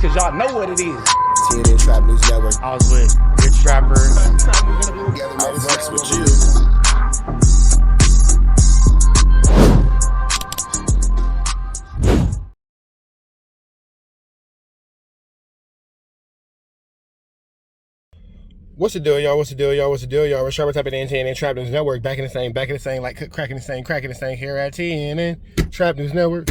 cause y'all know what it is. TNN Trap News Network. I was with Rich Trapper. I fucks with you. What's the deal, y'all? What's the deal, y'all? What's the deal, y'all? We're Trapper Type of TNN Trap News Network. Back in the same, like cracking the same here at TNN Trap News Network.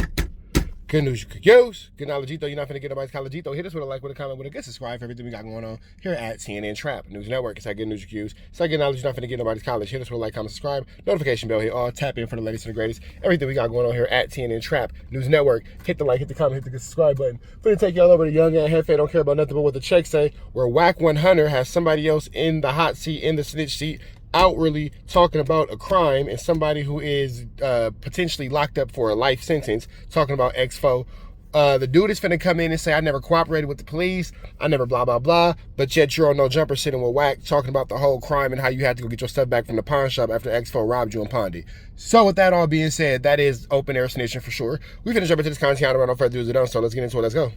Good news you could use. Good knowledge, though. You're not finna get nobody's college, though. Hit us with a like, with a comment, with a good subscribe for everything we got going on here at TNN Trap News Network. It's that good news you could use. It's that good knowledge, you're not finna get nobody's college. Hit us with a like, comment, subscribe, notification bell, hit all, tap in for the latest and the greatest. Everything we got going on here at TNN Trap News Network. Hit the like, hit the comment, hit the good subscribe button. Finna take y'all over to Young and Hefe. Don't care about nothing but what the checks say. Where WACK100 has somebody else in the hot seat, in the snitch seat, outwardly talking about a crime, and somebody who is potentially locked up for a life sentence talking about X4. The dude is finna come in and say, I never cooperated with the police, I never blah, blah, blah, but yet you're on No Jumper sitting with Wack talking about the whole crime and how you had to go get your stuff back from the pawn shop after X4 robbed you in Pondy. So with that all being said, that is open air snitching for sure. We're finna jump into this content without no further ado, so let's get into it, let's go.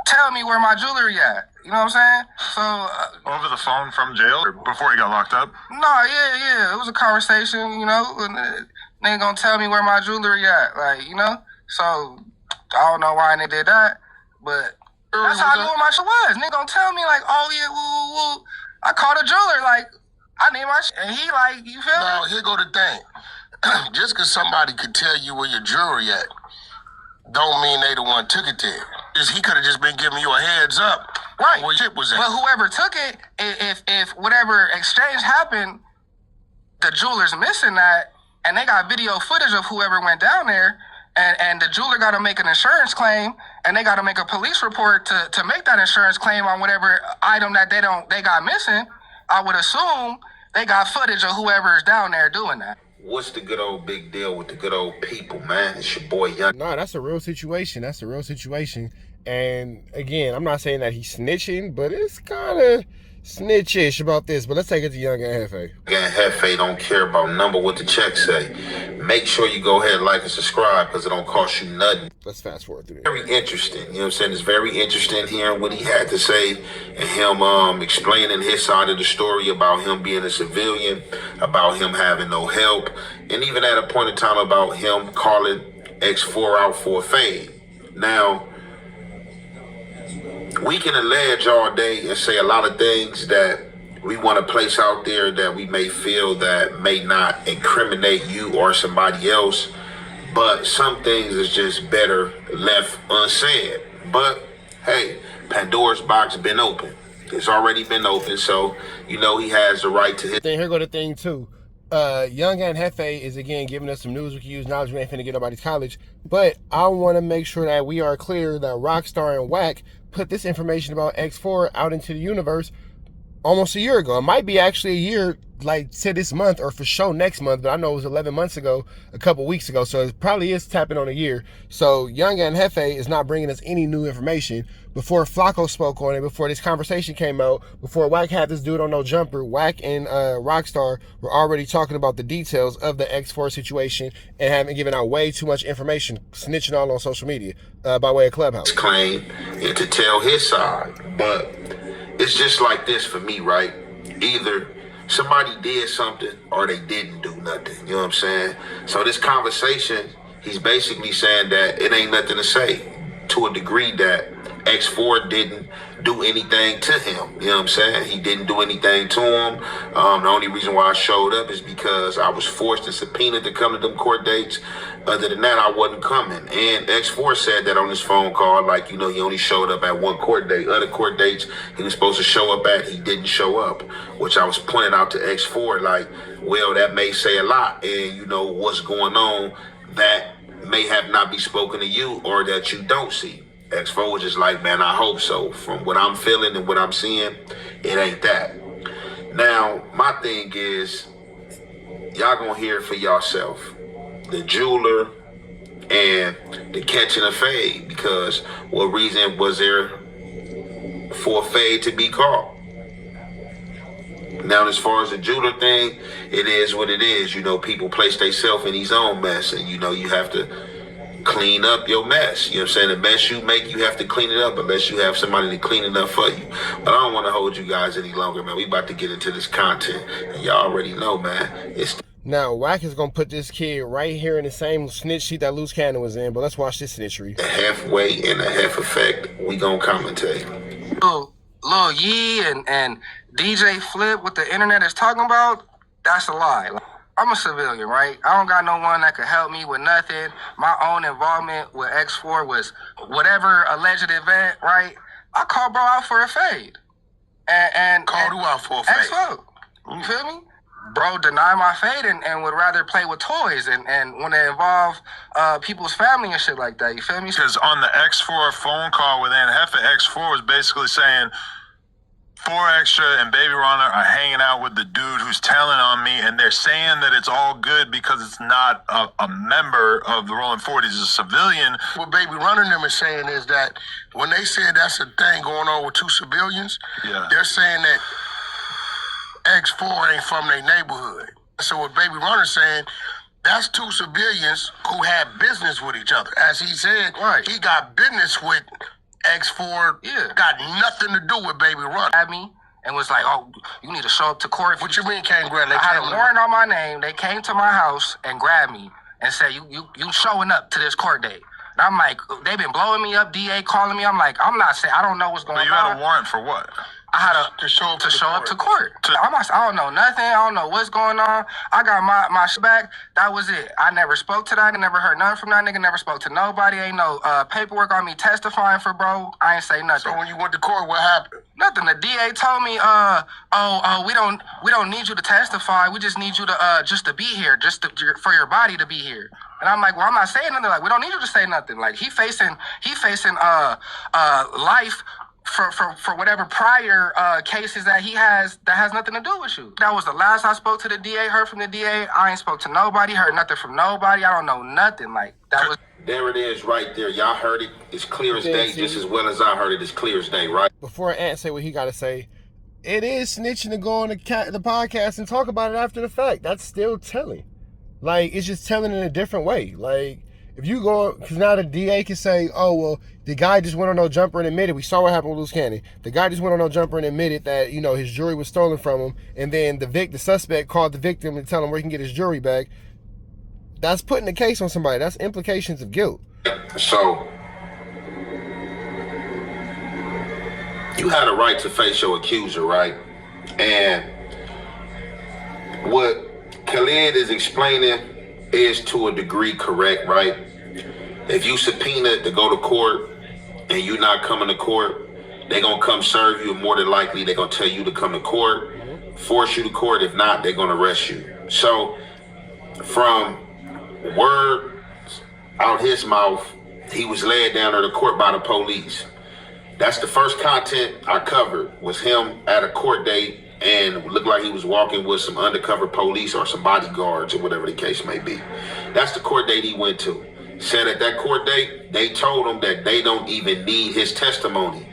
Tell me where my jewelry at. You know what I'm saying? So over the phone from jail or before he got locked up? No, yeah. It was a conversation, you know, and they ain't gonna tell me where my jewelry at, like, you know? So I don't know why they did that, but that's how I knew where my shit was. Nigga gonna tell me like, oh yeah, woo. I called a jeweler, like, I need my shit. And he like, you feel me? Now, here go the thing. Just because somebody could tell you where your jewelry at, don't mean they the one took it there. He could have just been giving you a heads up. Right. Where shit was at. But whoever took it, if whatever exchange happened, the jeweler's missing that, and they got video footage of whoever went down there, and the jeweler got to make an insurance claim, and they got to make a police report to make that insurance claim on whatever item that they got missing. I would assume they got footage of whoever's down there doing that. What's the good old big deal with the good old people, man? It's your boy Young. Nah, that's a real situation. That's a real situation. And again, I'm not saying that he's snitching, but it's kind of snitchish about this. But let's take it to Young and Hefe. Young and Hefe don't care about number what the check say. Make sure you go ahead, like and subscribe, because it don't cost you nothing. Let's fast forward through it. Very interesting. You know what I'm saying? It's very interesting hearing what he had to say and him explaining his side of the story about him being a civilian, about him having no help, and even at a point in time about him calling X4 out for a fade. Now, we can allege all day and say a lot of things that we want to place out there that we may feel that may not incriminate you or somebody else, but some things is just better left unsaid. But hey, Pandora's box been open. It's already been open, so you know he has the right to hit. Then here go the thing too. Young and Hefe is again giving us some news we can use. Knowledge we ain't finna get nobody's college, but I want to make sure that we are clear that Rockstar and Wack put this information about X4 out into the universe almost a year ago. It might be actually a year, like say this month or for sure next month, but I know it was 11 months ago, a couple weeks ago, so it probably is tapping on a year. So Young and Hefe is not bringing us any new information. Before Flacco spoke on it, before this conversation came out, before Wack had this dude on No Jumper, Wack and Rockstar were already talking about the details of the X4 situation and haven't given out way too much information, snitching all on social media by way of Clubhouse. Claim and to tell his side, but it's just like this for me, right? Either somebody did something or they didn't do nothing. You know what I'm saying? So this conversation, he's basically saying that it ain't nothing to say, to a degree that X4 didn't do anything to him. You know what I'm saying? He didn't do anything to him. The only reason why I showed up is because I was forced and subpoenaed to come to them court dates. Other than that, I wasn't coming. And X4 said that on his phone call, like, you know, he only showed up at one court date. Other court dates he was supposed to show up at, he didn't show up, which I was pointing out to X4, like, well, that may say a lot. And, you know, what's going on that may have not be spoken to you or that you don't see. X4 was just like, man, I hope so. From what I'm feeling and what I'm seeing, it ain't that. Now, my thing is, y'all gonna hear it for yourself. The jeweler and the catching a fade, because what reason was there for a fade to be called? Now, as far as the jeweler thing, it is what it is. You know, people place themselves in his own mess, and you know, you have to clean up your mess. You know what I'm saying? The mess you make, you have to clean it up unless you have somebody to clean it up for you. But I don't want to hold you guys any longer, man. We about to get into this content. And y'all already know, man. Now, Wack is going to put this kid right here in the same snitch sheet that Loose Cannon was in, but let's watch this snitchery. The halfway and the half effect, we going to commentate. Lil Yee and DJ Flip, what the internet is talking about, that's a lie. I'm a civilian, right? I don't got no one that could help me with nothing. My own involvement with X4 was whatever alleged event, right? I called bro out for a fade. And Called who out for a fade? X4. You feel me? Bro denied my fade and would rather play with toys and want to involve people's family and shit like that. You feel me? Because on the X4 phone call with Aunt Heffa, X4 was basically saying 4 Extra and Baby Runner are hanging out with the dude who's telling on me, and they're saying that it's all good because it's not a member of the Rolling 40s, it's a civilian. What Baby Runner and them is saying is that when they said that's a thing going on with 2 civilians, they're saying that X4 ain't from their neighborhood. So what Baby Runner's saying, that's 2 civilians who had business with each other. As he said, he got business with X4, got nothing to do with Baby Runner. At me and was like, oh, you need to show up to court. What you mean can't grab? I had a warrant on my name. They came to my house and grabbed me and said, you showing up to this court date. And I'm like, they've been blowing me up, DA calling me. I'm like, I'm not saying, I don't know what's going on. But you had a warrant for what? I had to show up to court. I don't know nothing. I don't know what's going on. I got my shit back. That was it. I never spoke to that. I never heard nothing from that nigga. Never spoke to nobody. Ain't no paperwork on me testifying for bro. I ain't say nothing. So when you went to court, what happened? Nothing. The DA told me, we don't need you to testify. We just need you to just to be here, for your body to be here. And I'm like, well, I'm not saying nothing. Like, we don't need you to say nothing. Like, he facing life for whatever prior cases that he has that has nothing to do with you. That was the last I spoke to the DA, heard from the DA. I ain't spoke to nobody, heard nothing from nobody. I don't know nothing. Like, that was... There it is right there. Y'all heard it. It's clear as day, just as well as I heard it. It's clear as day, right? Before Ant say what he got to say, it is snitching to go on the podcast and talk about it after the fact. That's still telling. Like, it's just telling in a different way. Like, if you go, because now the DA can say, oh, well, the guy just went on no jumper and admitted, we saw what happened with Loose Cannon. The guy just went on no jumper and admitted that, you know, his jewelry was stolen from him. And then the suspect called the victim and tell him where he can get his jewelry back. That's putting the case on somebody. That's implications of guilt. So, you had a right to face your accuser, right? And what Khalid is explaining is to a degree correct, right? If you subpoena to go to court and you not coming to court, they're going to come serve you. More than likely, they're going to tell you to come to court, force you to court. If not, they're going to arrest you. So from words out his mouth, he was led down to the court by the police. That's the first content I covered, was him at a court date and looked like he was walking with some undercover police or some bodyguards or whatever the case may be. That's the court date he went to. Said at that court date, they told him that they don't even need his testimony.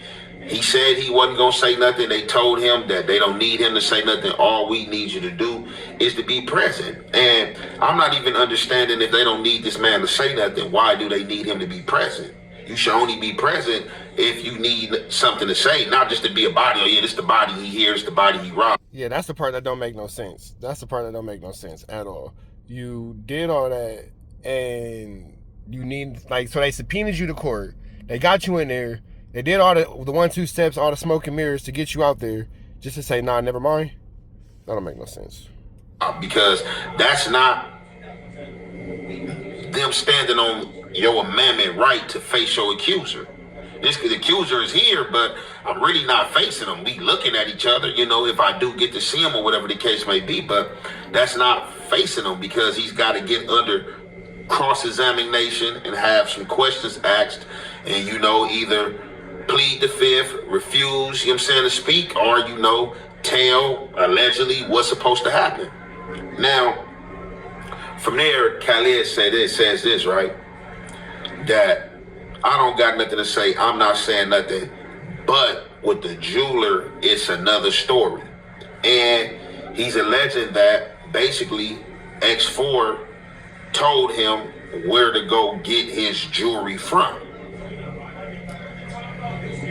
He said he wasn't going to say nothing. They told him that they don't need him to say nothing. All we need you to do is to be present. And I'm not even understanding, if they don't need this man to say nothing, why do they need him to be present? You should only be present if you need something to say, not just to be a body. Oh, yeah, this the body he hears, the body he robs. Yeah, that's the part that don't make no sense. That's the part that don't make no sense at all. You did all that, and you need, like, so they subpoenaed you to court. They got you in there. They did all the 1-2 steps, all the smoke and mirrors to get you out there, just to say, nah, never mind. That don't make no sense. Because that's not them standing on your amendment right to face your accuser. This accuser is here, but I'm really not facing him. We looking at each other, you know, if I do get to see him or whatever the case may be, but that's not facing him, because he's got to get under cross-examination and have some questions asked, and, you know, either plead the fifth, refuse, you know what I'm saying, to speak, or, you know, tell allegedly what's supposed to happen. Now, from there, Khalid says this, right? That I don't got nothing to say. I'm not saying nothing. But with the jeweler, it's another story. And he's alleging that basically X4 told him where to go get his jewelry from.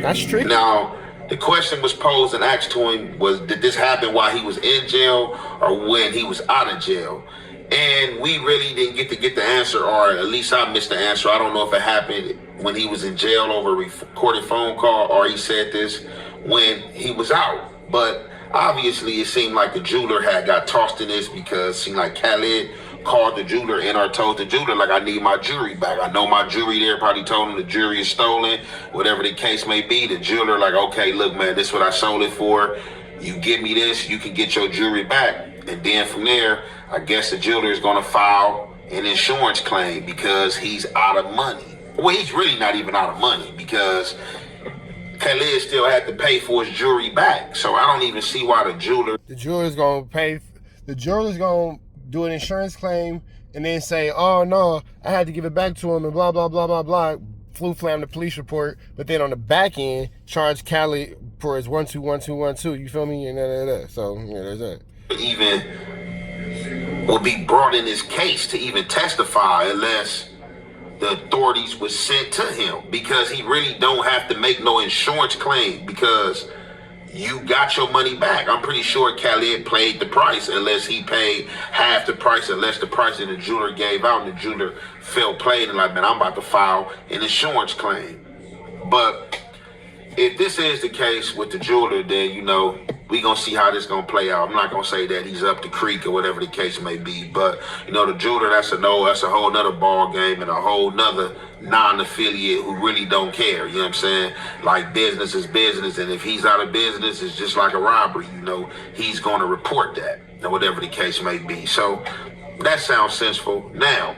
That's true. Now, the question was posed and asked to him was, did this happen while he was in jail or when he was out of jail? And we really didn't get the answer, or at least I missed the answer. I don't know if it happened when he was in jail over a recorded phone call, or he said this when he was out. But obviously it seemed like the jeweler had got tossed in this, because it seemed like Khaled called the jeweler and or told the jeweler, like, I need my jewelry back. I know my jewelry there. Probably told him the jewelry is stolen, whatever the case may be. The jeweler like, okay, look, man, this is what I sold it for. You give me this, you can get your jewelry back. And then from there, I guess the jeweler is going to file an insurance claim because he's out of money. Well, he's really not even out of money, because Khaled still had to pay for his jewelry back. So I don't even see why the jeweler's going to pay. The jeweler's going to do an insurance claim and then say, oh no, I had to give it back to him and blah, blah, blah, blah, blah. Flam the police report, but then on the back end, charge Khaled for his 121212. You feel me? And so, yeah, there's that. Even will be brought in his case to even testify unless the authorities was sent to him, because he really don't have to make no insurance claim, because you got your money back. I'm pretty sure Khaled paid the price, unless he paid half the price, unless the price that the jeweler gave out and the jeweler felt played and like, man, I'm about to file an insurance claim. But if this is the case with the jeweler, then, you know, we gonna see how this gonna play out. I'm not gonna say that he's up the creek or whatever the case may be, but, you know, the jeweler, that's a whole nother ball game and a whole nother non-affiliate who really don't care. You know what I'm saying? Like, business is business, and if he's out of business, it's just like a robbery. You know, he's gonna report that, or whatever the case may be. So that sounds sensible. Now,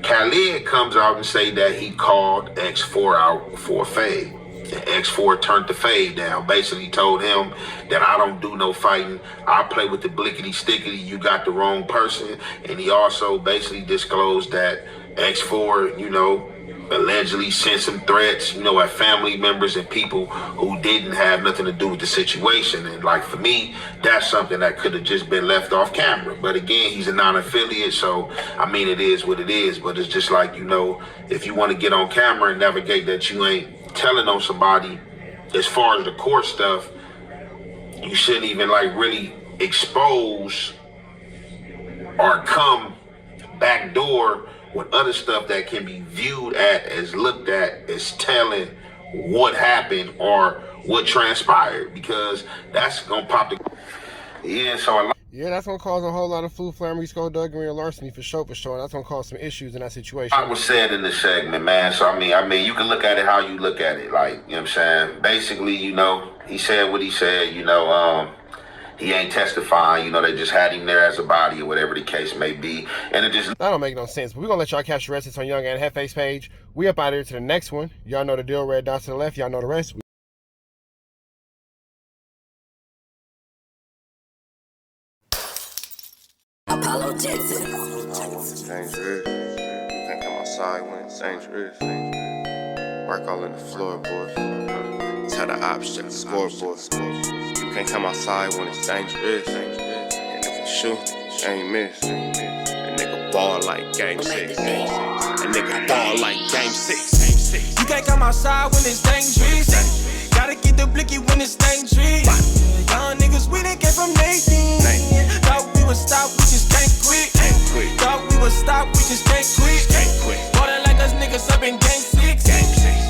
Khaled comes out and say that he called X4 out for a fade. And X4 turned the fade down. Basically told him that I don't do no fighting. I play with the blickety-stickety. You got the wrong person. And he also basically disclosed that X4, you know, allegedly sent some threats, you know, at family members and people who didn't have nothing to do with the situation. And like, for me, that's something that could have just been left off camera. But again, he's a non-affiliate, so I mean, it is what it is. But it's just like, you know, if you want to get on camera and navigate that you ain't telling on somebody, as far as the court stuff, you shouldn't even like really expose or come backdoor with other stuff that can be viewed as looked at as telling what happened or what transpired, because that's gonna pop the that's gonna cause a whole lot of flammery, skullduggery, and larceny for sure. And that's gonna cause some issues in that situation. I was said in the segment, man. So I mean, you can look at it how you look at it. Like, you know what I'm saying? Basically, you know, he said what he said. You know, he ain't testifying. You know, they just had him there as a body or whatever the case may be. And it just... That don't make no sense. But we're going to let y'all catch the rest. It's on Young and Hefe's page. We up out here to the next one. Y'all know the deal. Red dots to the left. Y'all know the rest. Apollo Jackson. It's dangerous. You can't come outside when it's dangerous. Work all in the floorboard. Tell the ops, check the scoreboard. You can't come outside when it's dangerous. And if you shoot, you ain't miss. A nigga ball like game 6. A nigga ball like game 6. You can't come outside when it's dangerous. Gotta get the blicky when it's dangerous. Young niggas, we done came from Nathan. Thought we would stop, we just can't quit. Thought we would stop, we just can't quit. Ballin' like us niggas up in game 6.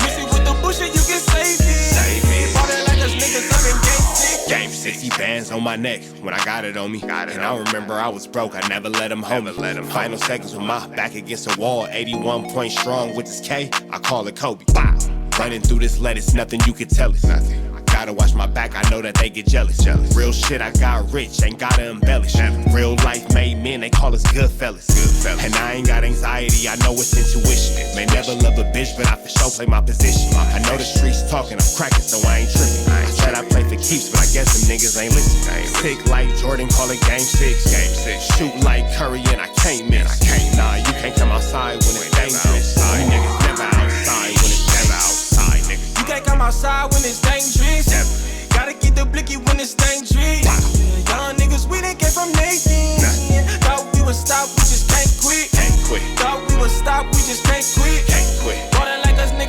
Missy with the bullshit, you can save it. Ballin' like us niggas up in game 6. Game 60 bands on my neck when I got it on me. And I remember I was broke, I never let him hold me. Final seconds with my back against the wall. 81 points strong with this K, I call it Kobe. Running through this lettuce, nothing you could tell us. Gotta watch my back, I know that they get jealous. Real shit, I got rich, ain't gotta embellish. Real life made men, they call us good fellas. And I ain't got anxiety, I know it's intuition. May never love a bitch, but I for sure play my position. I know the streets talking, I'm cracking, so I ain't tripping. I said I play for keeps, but I guess them niggas ain't listening. Sick like Jordan, call it game 6. Shoot like Curry, and I can't miss. Nah, you can't come outside when it's dangerous. You niggas never outside when it's outside, niggas. You can't come outside when it's dangerous. Gotta get the blicky when it's dangerous. Young niggas, we done came from Nathan. Thought we would stop, we just can't quit.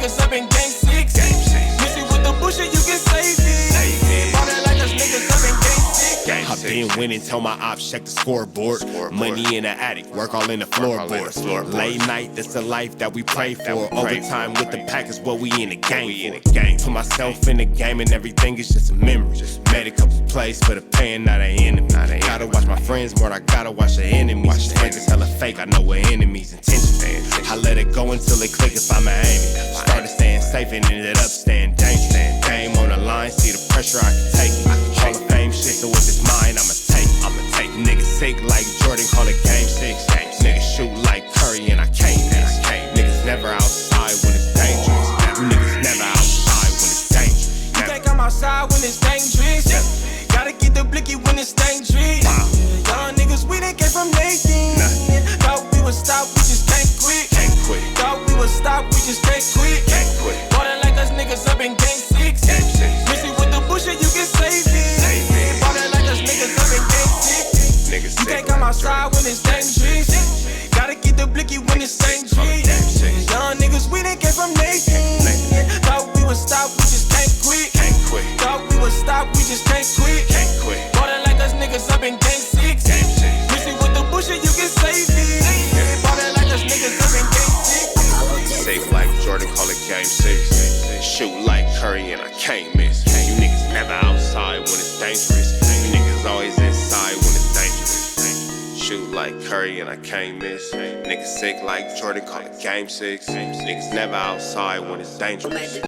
niggas up in game 6. Miss it with the bullshit, you can save it. Ball that like us niggas up in game 6. I've been winning, tell my ops check the scoreboard. Money in the attic, work all in the floorboards. Late night, that's the life that we pray for. Overtime with the pack is what we in the game for. Put myself in the game and everything is just a memory. Made a couple plays for the pain, not an enemy. Gotta watch my friends more, I gotta watch the enemies. Frank is hella fake, I know what enemies intentions. I let it go until it click if I'm aiming. Started staying safe and ended up staying dangerous. Game on the line, see the pressure I can take. Hall of Fame shit, so if it's mine, I'ma take. Niggas sick like Jordan, call it game 6. Niggas shoot like Curry and I can't miss. Niggas never outside when it's dangerous. Niggas never outside when it's dangerous. You can't come outside when it's dangerous. Gotta get the blicky when it's dangerous. Young niggas, we done came from Nathan. Thought we would stop, we just can't quit. Thought we would stop, we just can't quit. Ball that like us niggas up in game 6. Miss it with the bullshit, you can save it. Ball that like us niggas up in game 6. You can't come outside when it's dangerous. Gotta get the blicky when it's dangerous. Young niggas, we done came from Nathan. Thought we would stop, we just can't quit. Thought we would stop, we just can't quit. Ball that like us niggas up in game 6. Miss it with the bullshit, you can save it. Ball that like us niggas up in game 6. Safe like Jordan, call it game 6. Shoot like Curry and I can't miss. You niggas never outside when it's dangerous. You niggas always inside when it's dangerous. Shoot like Curry and I can't miss. Niggas sick like Jordan, call it game 6. Niggas never outside when it's dangerous.